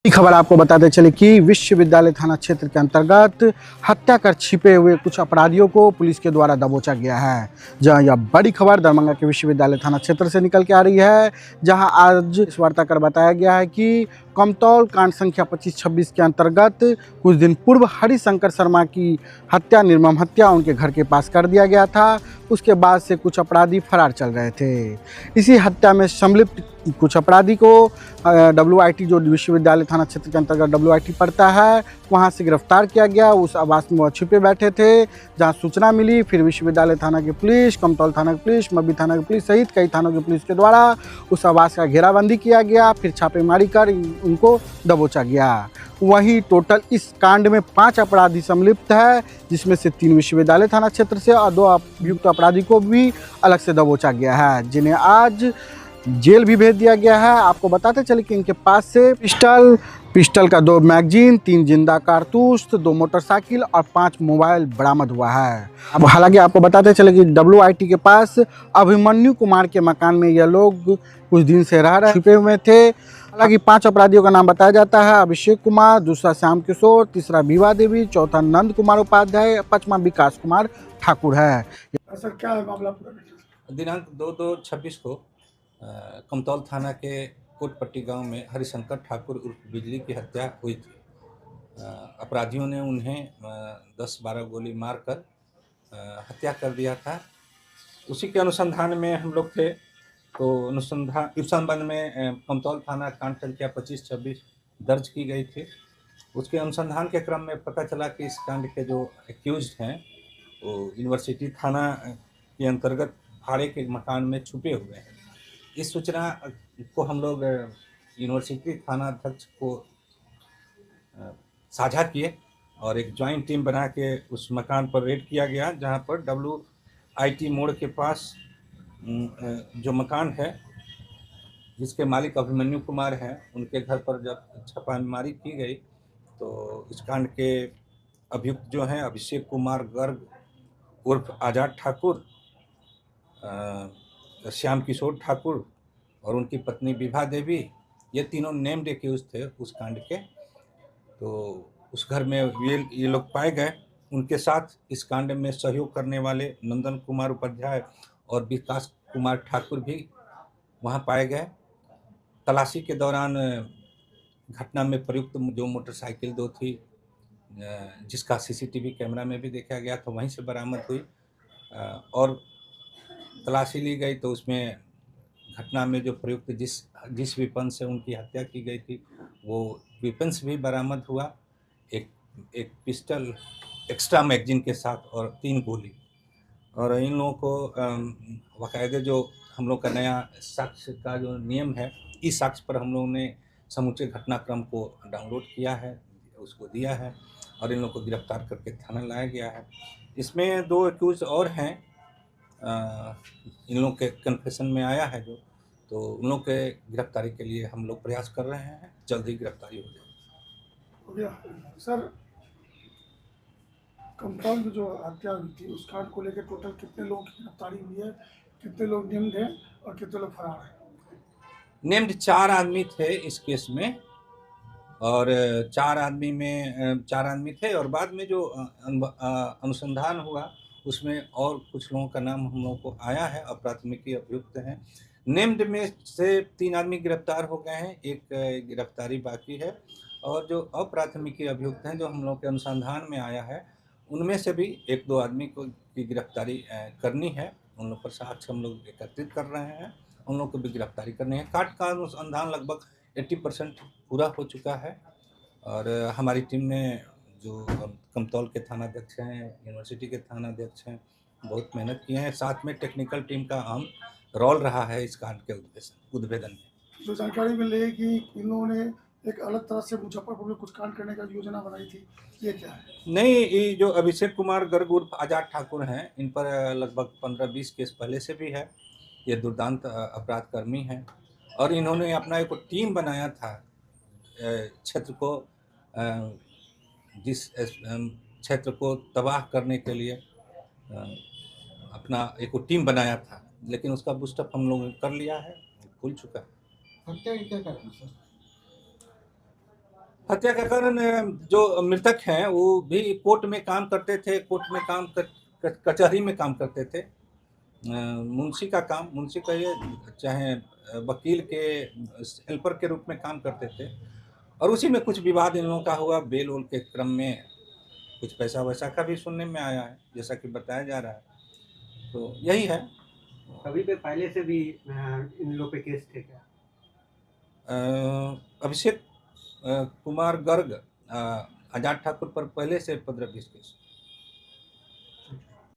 खबर आपको बताते चले कि विश्वविद्यालय थाना क्षेत्र के अंतर्गत हत्या कर छिपे हुए कुछ अपराधियों को पुलिस के द्वारा दबोचा गया है। जहां यह बड़ी खबर दरभंगा के विश्वविद्यालय थाना क्षेत्र से निकल के आ रही है, जहां आज इस वार्ता कर बताया गया है कि कमतौल कांड संख्या 2526 के अंतर्गत कुछ दिन पूर्व हरिशंकर शर्मा की हत्या, निर्मम हत्या उनके घर के पास कर दिया गया था। उसके बाद से कुछ अपराधी फरार चल रहे थे। इसी हत्या में सम्मिलित कुछ अपराधी को WIT, जो विश्वविद्यालय थाना क्षेत्र के अंतर्गत WIT पड़ता है, वहां से गिरफ्तार किया गया। उस आवास में वह छिपे बैठे थे। जहां सूचना मिली, फिर विश्वविद्यालय थाना की पुलिस, कमतौल थाना की पुलिस, मब्बी थाना की पुलिस सहित कई थानों की पुलिस के द्वारा उस आवास का घेराबंदी किया गया। फिर छापेमारी कर उनको दबोचा गया। वहीं टोटल इस कांड में 5 अपराधी सम्मिलित है, जिसमें से 3 विश्वविद्यालय थाना क्षेत्र से और 2 अभियुक्त अपराधी को भी अलग से दबोचा गया है, जिन्हें आज जेल भी भेज दिया गया है। आपको बताते चले कि इनके पास से पिस्टल का 2 मैगजीन, 3 जिंदा कारतूस, 2 मोटरसाइकिल और 5 मोबाइल बरामद हुआ है। अब हालांकि आपको बताते चले कि WIT के पास अभिमन्यु कुमार के मकान में यह लोग कुछ दिन से रह रहे छुपे हुए थे। हालांकि 5 अपराधियों का नाम बताया जाता है: अभिषेक कुमार, दूसरा श्याम किशोर, तीसरा विभा देवी, चौथा नंद कुमार उपाध्याय, 5वां विकास कुमार ठाकुर है। सर, क्या है मामला पूरा? दिनांक 2/2/26 को कमतौल थाना के कोटपट्टी गांव में हरिशंकर ठाकुर उर्फ बिजली की हत्या हुई थी। अपराधियों ने उन्हें 10-12 गोली मारकर हत्या कर दिया था। उसी के अनुसंधान में हम लोग थे, तो इस संबंध में कमतौल थाना कांड संख्या 2526 दर्ज की गई थी। उसके अनुसंधान के क्रम में पता चला कि इस कांड के जो एक्यूज्ड हैं वो यूनिवर्सिटी थाना के अंतर्गत भाड़े के मकान में छुपे हुए हैं। इस सूचना को हम लोग यूनिवर्सिटी थाना अध्यक्ष को साझा किए और एक ज्वाइंट टीम बना के उस मकान पर रेड किया गया, जहां पर WIT मोड़ के पास जो मकान है जिसके मालिक अभिमन्यु कुमार हैं, उनके घर पर जब छापामारी की गई तो इस कांड के अभियुक्त जो हैं अभिषेक कुमार गर्ग उर्फ आज़ाद ठाकुर, श्याम किशोर ठाकुर और उनकी पत्नी विभा देवी, ये तीनों नेम्ड एक्यूज थे उस कांड के। तो उस घर में ये लोग पाए गए। उनके साथ इस कांड में सहयोग करने वाले नंदन कुमार उपाध्याय और विकास कुमार ठाकुर भी वहां पाए गए। तलाशी के दौरान घटना में प्रयुक्त जो मोटरसाइकिल 2 थी, जिसका CCTV कैमरा में भी देखा गया, तो वहीं से बरामद हुई। और तलाशी ली गई तो उसमें घटना में जो प्रयुक्त जिस वेपन से उनकी हत्या की गई थी वो वेपन्स भी बरामद हुआ। एक पिस्टल एक्स्ट्रा मैगजीन के साथ और 3 गोली। और इन लोगों को बाकायदे जो हम लोग का नया साक्ष्य का जो नियम है, इस साक्ष्य पर हम लोगों ने समूचे घटनाक्रम को डाउनलोड किया है, उसको दिया है और इन लोगों को गिरफ्तार करके थाना लाया गया है। इसमें 2 एक्यूज और हैं, इन लोगों के कन्फेशन में आया है जो, तो उन लोग के गिरफ्तारी के लिए हम लोग प्रयास कर रहे हैं। जल्द ही गिरफ्तारी हो जाएगी। सर, कमतौल में जो हत्या हुई थी उस कांड को लेकर टोटल कितने लोगों की गिरफ्तारी हुई है, कितने लोग नेम्ड हैं और कितने लोग फरार हैं? नेम्ड 4 आदमी थे इस केस में, और 4 आदमी थे और बाद में जो अनुसंधान हुआ उसमें और कुछ लोगों का नाम हम लोगों को आया है और प्राथमिकी अभियुक्त हैं। नेम्ड में से 3 आदमी गिरफ्तार हो गए हैं, एक गिरफ्तारी बाकी है। और जो अप्राथमिकी अभियुक्त हैं जो हम लोग के अनुसंधान में आया है, उनमें से भी 1-2 आदमी को की गिरफ्तारी करनी है। उन लोग पर साक्ष्य हम लोग एकत्रित कर रहे हैं, उन लोग को भी गिरफ्तारी करनी है। कांड का अनुसंधान लगभग 80% पूरा हो चुका है और हमारी टीम ने, जो कमतौल के थानाध्यक्ष हैं, यूनिवर्सिटी के थानाध्यक्ष हैं, बहुत मेहनत की है। साथ में टेक्निकल टीम का अहम रोल रहा है इस कांड के उद्भेदन में। जो जानकारी मिल रही है कि इन्होंने एक अलग तरह से मुजफ्फरपुर में कुछ कांड करने का योजना बनाई थी, ये क्या है? नहीं, ये जो अभिषेक कुमार गर्ग उर्फ आज़ाद ठाकुर हैं, इन पर लगभग 15-20 केस पहले से भी है। ये दुर्दांत अपराध कर्मी हैं और इन्होंने अपना एक टीम बनाया था क्षेत्र को, जिस क्षेत्र को तबाह करने के लिए अपना एक टीम बनाया था, लेकिन उसका बूस्टअप हम लोगों ने कर लिया है, खुल चुका है। हत्या क्या कारण सर? हत्या का कारण जो मृतक हैं वो भी कोर्ट में काम करते थे, कोर्ट में काम कचहरी में काम करते थे। मुंशी का काम, मुंशी कहिए चाहे वकील के हेल्पर के रूप में काम करते थे, और उसी में कुछ विवाद इन लोगों का हुआ। बेल वोल के क्रम में कुछ पैसा वैसा का भी सुनने में आया है, जैसा कि बताया जा रहा है। तो यही है। कभी पे पहले से भी इन लोगों पे केस थे क्या? अभिषेक कुमार गर्ग, आजाद ठाकुर पर पहले से 15-20 केस।